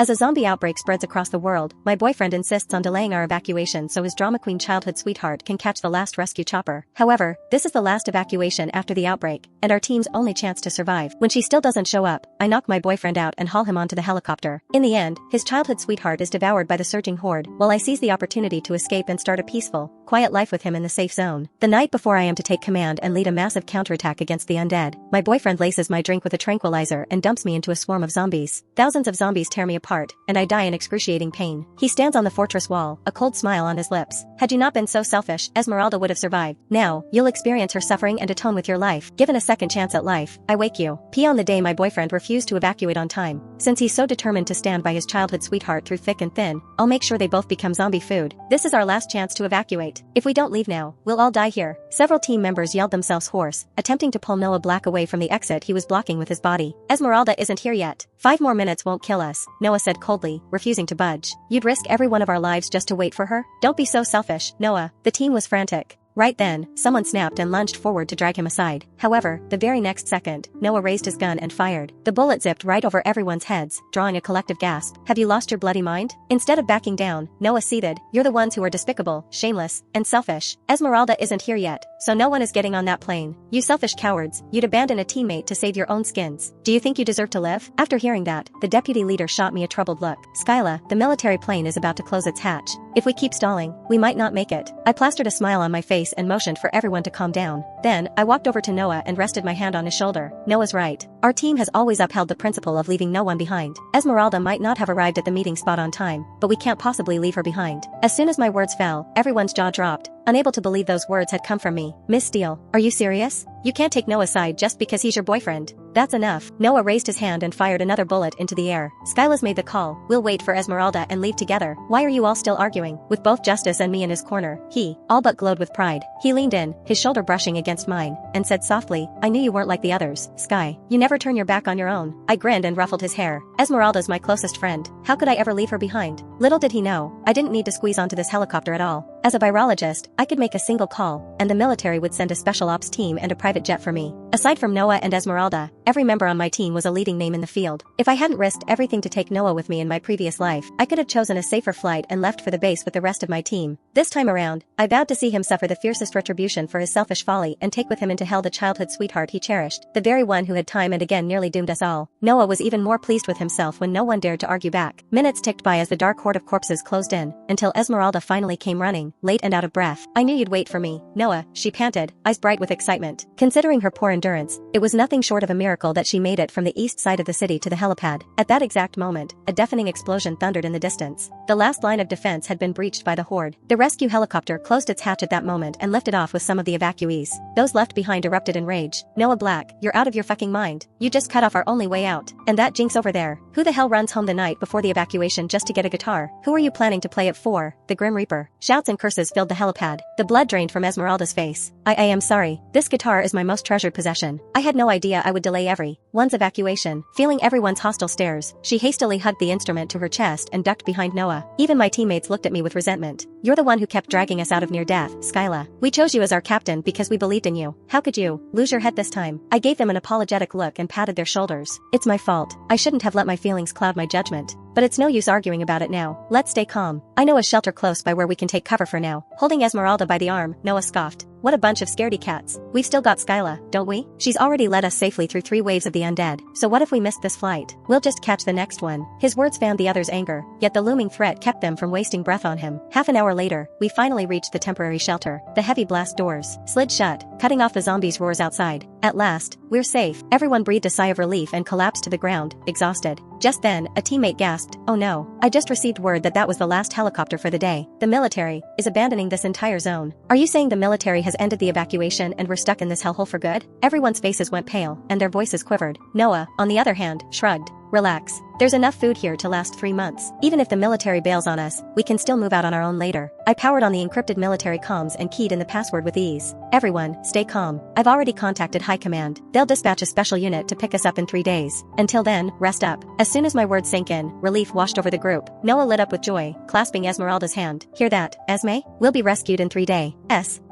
As a zombie outbreak spreads across the world, my boyfriend insists on delaying our evacuation so his drama queen childhood sweetheart can catch the last rescue chopper. However, this is the last evacuation after the outbreak, and our team's only chance to survive. When she still doesn't show up, I knock my boyfriend out and haul him onto the helicopter. In the end, his childhood sweetheart is devoured by the surging horde, while I seize the opportunity to escape and start a peaceful, quiet life with him in the safe zone. The night before I am to take command and lead a massive counterattack against the undead, my boyfriend laces my drink with a tranquilizer and dumps me into a swarm of zombies. Thousands of zombies tear me apart, and I die in excruciating pain. He stands on the fortress wall, a cold smile on his lips. Had you not been so selfish, Esmeralda would have survived. Now, you'll experience her suffering and atone with your life. Given a second chance at life, I wake you. P on the day my boyfriend refused to evacuate on time. Since he's so determined to stand by his childhood sweetheart through thick and thin, I'll make sure they both become zombie food. This is our last chance to evacuate. If we don't leave now, we'll all die here. Several team members yelled themselves hoarse, attempting to pull Noah Black away from the exit he was blocking with his body. Esmeralda isn't here yet. 5 more minutes won't kill us, Noah said coldly, refusing to budge. You'd risk every one of our lives just to wait for her? Don't be so selfish, Noah. The team was frantic. Right then, someone snapped and lunged forward to drag him aside. However, the very next second, Noah raised his gun and fired. The bullet zipped right over everyone's heads, drawing a collective gasp. Have you lost your bloody mind? Instead of backing down, Noah seethed. You're the ones who are despicable, shameless, and selfish. Esmeralda isn't here yet, so no one is getting on that plane. You selfish cowards, you'd abandon a teammate to save your own skins. Do you think you deserve to live? After hearing that, the deputy leader shot me a troubled look. Skyla, the military plane is about to close its hatch. If we keep stalling, we might not make it. I plastered a smile on my face and motioned for everyone to calm down. Then, I walked over to Noah and rested my hand on his shoulder. Noah's right. Our team has always upheld the principle of leaving no one behind. Esmeralda might not have arrived at the meeting spot on time, but we can't possibly leave her behind. As soon as my words fell, everyone's jaw dropped, unable to believe those words had come from me. Miss Steele, are you serious? You can't take Noah's side just because he's your boyfriend. That's enough. Noah raised his hand and fired another bullet into the air. Skyla's made the call. We'll wait for Esmeralda and leave together. Why are you all still arguing? With both Justice and me in his corner, he, all but glowed with pride. He leaned in, his shoulder brushing against mine, and said softly, I knew you weren't like the others, Sky. You never turn your back on your own. I grinned and ruffled his hair. Esmeralda's my closest friend. How could I ever leave her behind? Little did he know, I didn't need to squeeze onto this helicopter at all. As a virologist, I could make a single call, and the military would send a special ops team and a private jet for me. Aside from Noah and Esmeralda, every member on my team was a leading name in the field. If I hadn't risked everything to take Noah with me in my previous life, I could have chosen a safer flight and left for the base with the rest of my team. This time around, I vowed to see him suffer the fiercest retribution for his selfish folly and take with him into hell the childhood sweetheart he cherished, the very one who had time and again nearly doomed us all. Noah was even more pleased with himself when no one dared to argue back. Minutes ticked by as the dark horde of corpses closed in, until Esmeralda finally came running, late and out of breath. I knew you'd wait for me, Noah, she panted, eyes bright with excitement. Considering her poor endurance, it was nothing short of a miracle that she made it from the east side of the city to the helipad. At that exact moment, a deafening explosion thundered in the distance. The last line of defense had been breached by the horde. The rescue helicopter closed its hatch at that moment and lifted off with some of the evacuees. Those left behind erupted in rage. Noah Black, you're out of your fucking mind. You just cut off our only way out. And that jinx over there. Who the hell runs home the night before the evacuation just to get a guitar? Who are you planning to play it for? The Grim Reaper. Shouts and curses filled the helipad. The blood drained from Esmeralda's face. I am sorry. This guitar is my most treasured possession. I had no idea I would delay everyone's evacuation. Feeling everyone's hostile stares, she hastily hugged the instrument to her chest and ducked behind Noah. Even my teammates looked at me with resentment. You're the one who kept dragging us out of near death, Skyla. We chose you as our captain because we believed in you. How could you lose your head this time? I gave them an apologetic look and patted their shoulders. It's my fault. I shouldn't have let my feelings cloud my judgment. But it's no use arguing about it now. Let's stay calm. I know a shelter close by where we can take cover for now. Holding Esmeralda by the arm, Noah scoffed. What a bunch of scaredy cats. We've still got Skyla, don't we? She's already led us safely through 3 waves of the undead. So what if we missed this flight? We'll just catch the next one. His words fanned the others' anger, yet the looming threat kept them from wasting breath on him. Half an hour later, we finally reached the temporary shelter. The heavy blast doors slid shut, cutting off the zombies' roars outside. At last, we're safe. Everyone breathed a sigh of relief and collapsed to the ground, exhausted. Just then, a teammate gasped, oh no, I just received word that was the last helicopter for the day. The military is abandoning this entire zone. Are you saying the military has ended the evacuation and we're stuck in this hellhole for good? Everyone's faces went pale, and their voices quivered. Noah, on the other hand, shrugged. Relax. There's enough food here to last 3 months. Even if the military bails on us, we can still move out on our own later. I powered on the encrypted military comms and keyed in the password with ease. Everyone, stay calm. I've already contacted High Command. They'll dispatch a special unit to pick us up in 3 days. Until then, rest up. As soon as my words sank in, relief washed over the group. Noah lit up with joy, clasping Esmeralda's hand. Hear that, Esme? We'll be rescued in 3 days.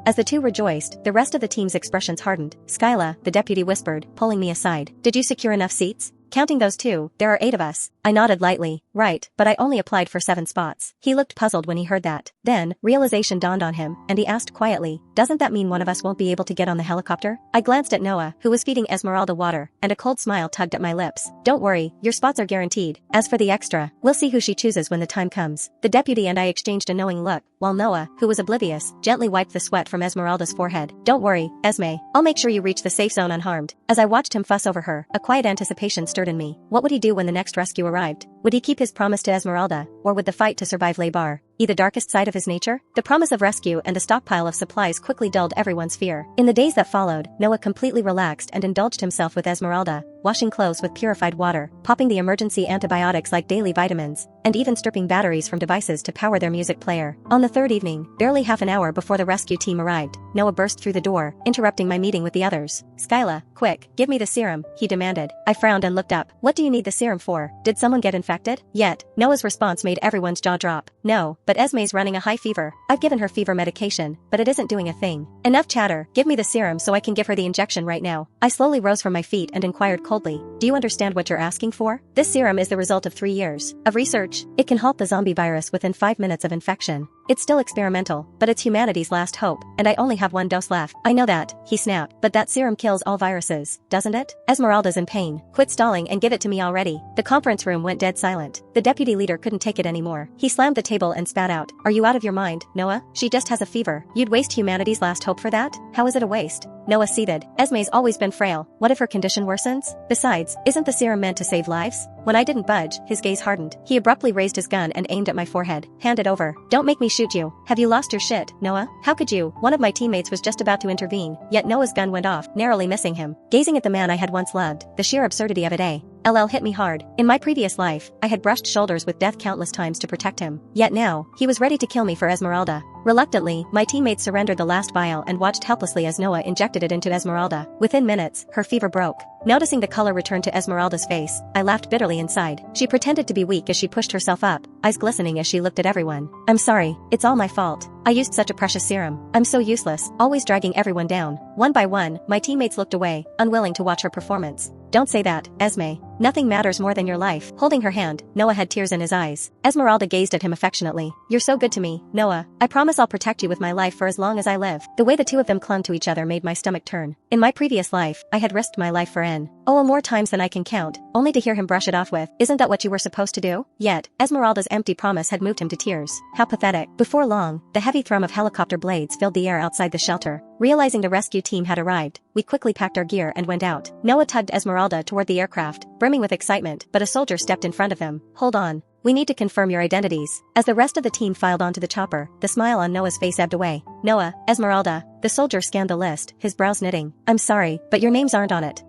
As the two rejoiced, the rest of the team's expressions hardened. Skyla, the deputy whispered, pulling me aside. Did you secure enough seats? Counting those 2, there are 8 of us. I nodded lightly. Right, but I only applied for 7 spots. He looked puzzled when he heard that. Then, realization dawned on him, and he asked quietly, doesn't that mean one of us won't be able to get on the helicopter? I glanced at Noah, who was feeding Esmeralda water, and a cold smile tugged at my lips. Don't worry, your spots are guaranteed. As for the extra, we'll see who she chooses when the time comes. The deputy and I exchanged a knowing look, while Noah, who was oblivious, gently wiped the sweat from Esmeralda's forehead. Don't worry, Esme. I'll make sure you reach the safe zone unharmed. As I watched him fuss over her, a quiet anticipation stirred in me. What would he do when the next rescue arrived? Would he keep his promise to Esmeralda, or would the fight to survive lay bare? The darkest side of his nature? The promise of rescue and a stockpile of supplies quickly dulled everyone's fear. In the days that followed, Noah completely relaxed and indulged himself with Esmeralda, washing clothes with purified water, popping the emergency antibiotics like daily vitamins, and even stripping batteries from devices to power their music player. On the 3rd evening, barely half an hour before the rescue team arrived, Noah burst through the door, interrupting my meeting with the others. Skyla, quick, give me the serum, he demanded. I frowned and looked up. What do you need the serum for? Did someone get infected? Yet, Noah's response made everyone's jaw drop. No, but Esme's running a high fever. I've given her fever medication, but it isn't doing a thing. Enough chatter, give me the serum so I can give her the injection right now. I slowly rose from my feet and inquired coldly, do you understand what you're asking for? This serum is the result of 3 years of research. It can halt the zombie virus within 5 minutes of infection. It's still experimental, but it's humanity's last hope, and I only have 1 dose left. I know that, he snapped, but that serum kills all viruses, doesn't it? Esmeralda's in pain. Quit stalling and give it to me already. The conference room went dead silent. The deputy leader couldn't take it anymore. He slammed the table and spat out. Are you out of your mind, Noah? She just has a fever. You'd waste humanity's last hope for that? How is it a waste? Noah seethed. Esme's always been frail. What if her condition worsens? Besides, isn't the serum meant to save lives? When I didn't budge, his gaze hardened. He abruptly raised his gun and aimed at my forehead. Hand it over. Don't make me shoot you. Have you lost your shit, Noah? How could you? One of my teammates was just about to intervene, yet Noah's gun went off, narrowly missing him. Gazing at the man I had once loved, the sheer absurdity of it, LL hit me hard. In my previous life, I had brushed shoulders with death countless times to protect him. Yet now, he was ready to kill me for Esmeralda. Reluctantly, my teammates surrendered the last vial and watched helplessly as Noah injected it into Esmeralda. Within minutes, her fever broke. Noticing the color return to Esmeralda's face, I laughed bitterly inside. She pretended to be weak as she pushed herself up, eyes glistening as she looked at everyone. I'm sorry, it's all my fault. I used such a precious serum. I'm so useless, always dragging everyone down. One by one, my teammates looked away, unwilling to watch her performance. Don't say that, Esme. Nothing matters more than your life. Holding her hand, Noah had tears in his eyes. Esmeralda gazed at him affectionately. You're so good to me, Noah. I promise I'll protect you with my life for as long as I live. The way the two of them clung to each other made my stomach turn. In my previous life, I had risked my life for N. Oh, more times than I can count, only to hear him brush it off with, isn't that what you were supposed to do? Yet, Esmeralda's empty promise had moved him to tears. How pathetic. Before long, the heavy thrum of helicopter blades filled the air outside the shelter. Realizing the rescue team had arrived, we quickly packed our gear and went out. Noah tugged Esmeralda toward the aircraft, brimming with excitement, but a soldier stepped in front of him. Hold on. We need to confirm your identities. As the rest of the team filed onto the chopper, the smile on Noah's face ebbed away. Noah, Esmeralda. The soldier scanned the list, his brows knitting. I'm sorry, but your names aren't on it.